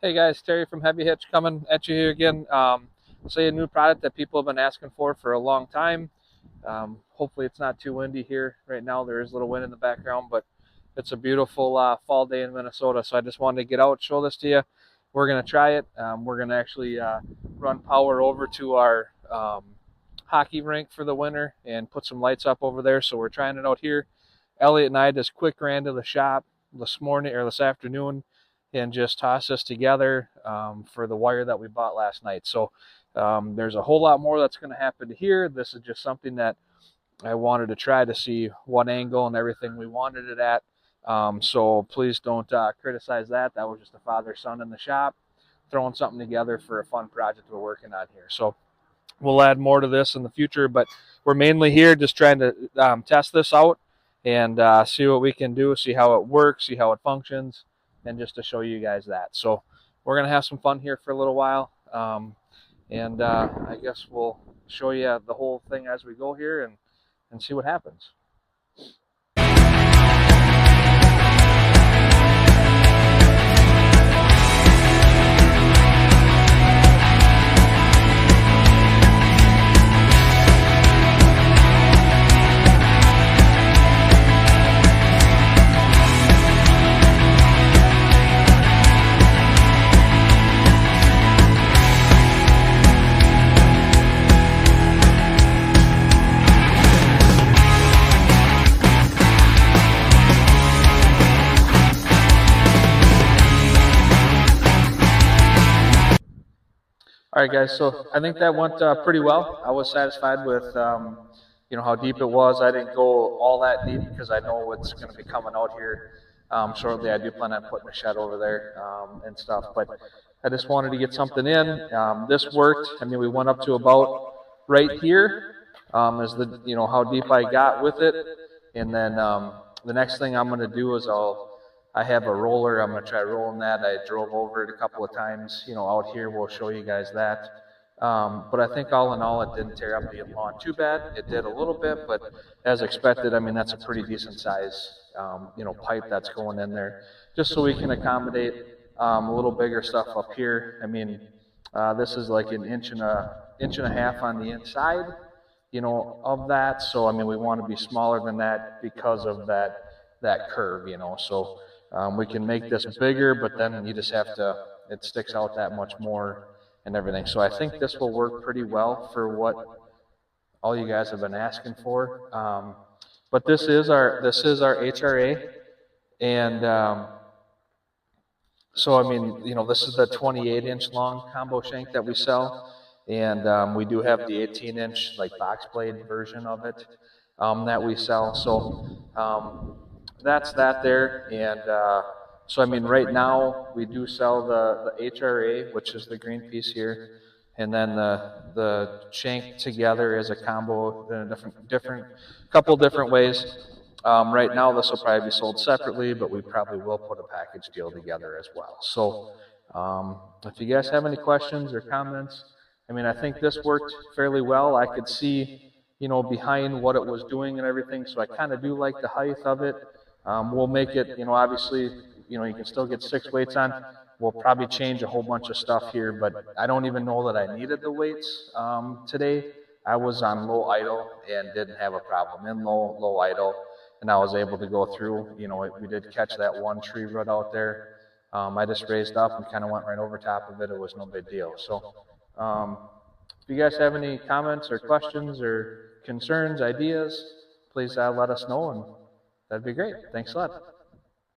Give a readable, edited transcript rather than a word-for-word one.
Hey guys, Terry from Heavy Hitch coming at you here again. A new product that people have been asking for a long time. Hopefully it's not too windy here right now. There is a little wind in the background, but it's a beautiful fall day in Minnesota. So I just wanted to get out, show this to you. We're gonna try it. We're gonna actually run power over to our hockey rink for the winter and put some lights up over there. So we're trying it out here. Elliot and I just quick ran to the shop this afternoon and just toss this together for the wire that we bought last night. So there's a whole lot more that's going to happen here. This is just something that I wanted to try to see what angle and everything we wanted it at. So please don't criticize that. That was just a father-son in the shop throwing something together for a fun project we're working on here. So we'll add more to this in the future, but we're mainly here just trying to test this out and see what we can do, see how it works, see how it functions, and just to show you guys that. So we're going to have some fun here for a little while. I guess we'll show you the whole thing as we go here and see what happens. All right, guys, so I think that went pretty well. I was satisfied with, how deep it was. I didn't go all that deep because I know what's going to be coming out here shortly. I do plan on putting a shed over there and stuff, but I just wanted to get something in. This worked. I mean, we went up to about right here is how deep I got with it. And then the next thing I'm going to do is I have a roller. I'm going to try rolling that. I drove over it a couple of times, out here. We'll show you guys that. But I think all in all, it didn't tear up the lawn too bad. It did a little bit, but as expected, I mean, that's a pretty decent size, pipe that's going in there, just so we can accommodate a little bigger stuff up here. I mean, this is like an inch and a half on the inside, of that. So, I mean, we want to be smaller than that because of that curve, so we can make this bigger, but then you just have to, it sticks out that much more and everything. So I think this will work pretty well for what all you guys have been asking for. But this is our HRA, and so I mean, this is the 28-inch long combo shank that we sell, and we do have the 18-inch like box blade version of it that we sell. So that's that there. And so I mean, right now we do sell the HRA, which is the green piece here, and then the shank together as a combo in a couple different ways. Right now this will probably be sold separately, but we probably will put a package deal together as well. So if you guys have any questions or comments, I mean, I think this worked fairly well. I could see, behind what it was doing and everything, so I kind of do like the height of it. We'll make it, obviously, you can still get 6 weights on. We'll probably change a whole bunch of stuff here, but I don't even know that I needed the weights today. I was on low idle and didn't have a problem in low idle, and I was able to go through. We did catch that one tree root out there. I just raised up and kind of went right over top of it. It was no big deal. So if you guys have any comments or questions or concerns, ideas, please let us know, and that'd be great. Thanks a lot.